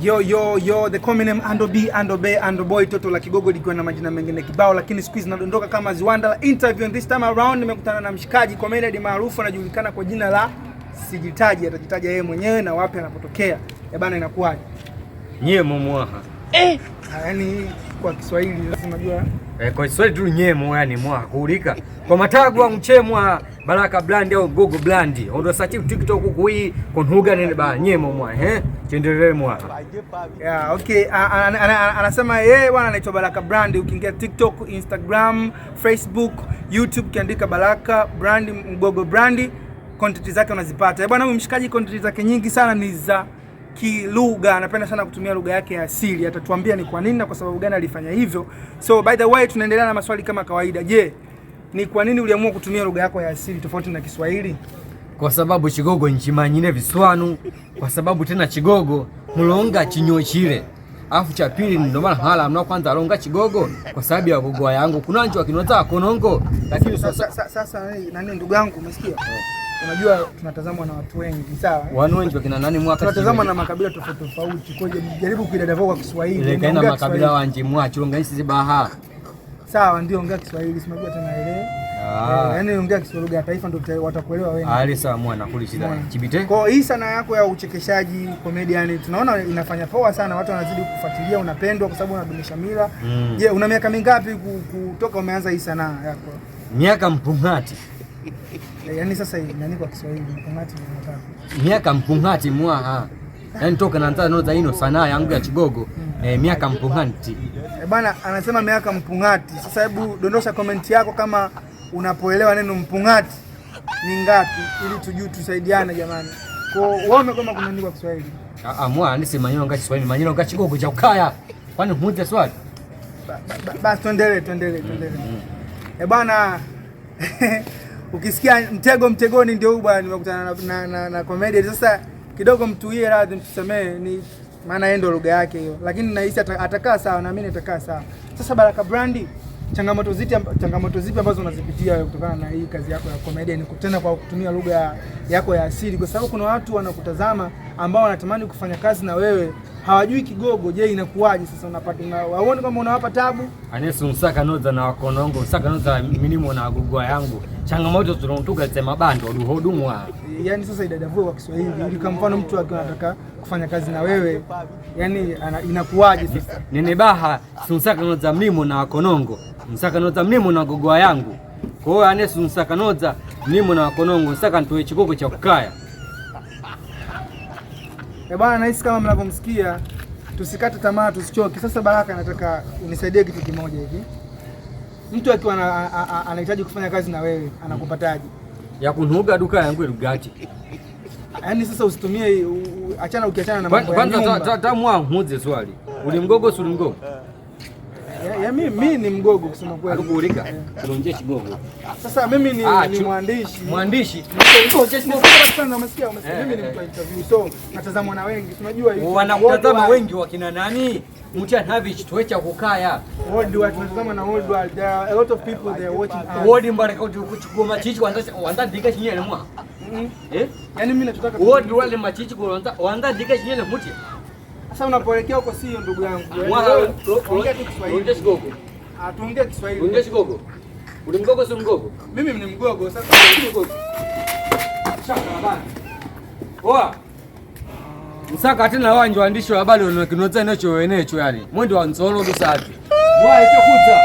Yo, the common name Ando B, Ando Bay, Ando Boy, toto la Kigogo likiwa na majina mengine kibao, lakini siku hizi nadondoka kama Ziwanda. Interview and this time around nimekutana na mshikaji comedian maarufu anajulikana kwa jina la sijitaji, atajitaja yeye mwenyewe na wapi anapotokea. Bana, inakuwaje? Nyemo mwaha. Yaani kwa Kiswahili lazima unajua. Kwa Kiswahili tu nyemo, yani mwaha kuulika. Kwa matagwa mchemwa Baraka Brand au Gogo Brand. Ondo search TikTok huko hii konhuga nene ba nyemo mwaha, Chendelee mwaha. Yeah, okay. Anasema yeye bwana anaitwa Baraka Brand. Ukiingia TikTok, Instagram, Facebook, YouTube kiandika Baraka Brand, Gogo Brand, content zake unazipata. Bwana huyu mshikaji content zake nyingi sana ni za kilugha, anapenda sana kutumia lugha yake ya asili. Atatuambia ni kwa nini na kwa sababu gani alifanya hivyo. So by the way, tunaendelea na maswali kama kawaida. Je, ni kwa nini uliamua kutumia lugha yako ya asili tofauti na Kiswahili? Kwa sababu Chigogo nchimanyine viswanu, kwa sababu tena Chigogo mulonga chinyo chile. Afu cha pili ndio maana hala mna kwanza alonga Chigogo kwa sababu ya gogo yangu. Kuna nchi wakinota konongo, lakini sasa nani ndugu yangu umesikia? Unajua tunatazamwa na watu wengi, sawa? Wanu wengi wakina nani mwaka tunatazamwa na makabila tofauti tofauti. Kwa hiyo jaribu kuidadavua kwa Kiswahili. Ile kaina makabila wanje mwacho ngaishi zibaha. Sawa, ndio ongea Kiswahili, simajua tena ile. Yaani ongea Kiswahili ya taifa ndio watakuelewa wewe. Ali sawa mwana kulishida. Chibite. Kwa hii sana yako ya uchekeshaji, comedian, tunaona inafanya poa sana, watu wanazidi kufuatilia, unapendwa kwa sababu unadumisha mila. Je, una miaka mingapi kutoka umeanza hii sanaa yako? Miaka mpungati. Yaani sasa nani kwa Kiswahili mpungati ni ngapi? Miaka mpungati mwaha. Yaani toka naanza noza ino sanaa yangu ya Chigogo. Miaka mpungati. Bana anasema miaka mpungati. Sasa hebu dondosha comment yako kama unapoelewa neno mpungati ni ngapi ili tujue tusaidiane jamani. Kwa uone kama kuna nini kwa Kiswahili. Mwa nisi maneno nga Kiswahili, maneno nga Chigogo cha ukaya. Kwani muuze swali? Basi tuendelee. Bana ukisikia mtegoni ndio huyu bwana, nimekutana na comedian. Sasa kidogo mtuie radhi, mtusamee, ni maana yeye ndio lugha yake hiyo, lakini nahisi atakaa sawa, na mimi nitakaa sawa. Sasa Baraka Brand, changamoto zipi ambazo unazipitia kutokana na hii kazi yako ya comedian, kutenda kwa kutumia lugha yako ya asili? Kwa sababu kuna watu wanakutazama ambao wanatamani kufanya kazi na wewe, hawajui Kigogo. Je, inakuwaje sasa unapata waone kama unawapa tabu? Anesu msaka noza na wakonongo, msaka noza minimo na agugwa yangu. Changamoto tunatuka sema bando ruhodumwa. Yaani sasa idadavua kwa Kiswahili ili kama mfano mtu anataka kufanya kazi na wewe, yani inakuwaje sasa? Nene baha msaka noza mnimo na wakonongo, msaka noza mnimo na agugwa yangu. Kwa hiyo anesu msaka noza mnimo na wakonongo, msaka nitoe Chigogo cha kukaya. Bwana, nahisi kama mnavyomsikia, tusikate tamaa, tusichoke. Sasa Baraka, nataka unisaidie kitu kimoja hivi. Mtu akiwa anahitaji kufanya kazi na wewe, anakupataje? Ya kunuga duka yangu lugati. Yaani sasa usitumie ukiachana na mambo ya nyumba. Kwanza tamwa muuze swali. Ulimgogo si ulimgogo? Ya mimi ni mgogo kusema kweli. Alikuulika. Tunaonje Chigogo. Sasa mimi ni mwandishi. Mwandishi. Umesikia? Mimi ni mtu wa interview. So natazamwa na wengi. Tunajua hivi. Wanakutazama wengi wakina nani? Mcha Havich tuecha kukaya. Worldwide tunatazama na worldwide. There are a lot of people they are watching us. World mbaraka kuchukua machichi wanda dika chinyele mwa. Yaani mimi nataka world wale machichi wanda dika chinyele muti. Sasa unapoelekea huko sio ndugu yangu. Ongea tu Kiswahili. Ongea Chigogo. Tuongee Kiswahili. Ongea Chigogo. Ulimgogo si mgogo? Mimi ni mgogo. Sasa mgogo. Shaka bana. Oa. Msaka tena wanje waandishi wa habari wanakinotsa nacho wenecho yani. Mwendo wa nsolo bisati. Mwa itakuza.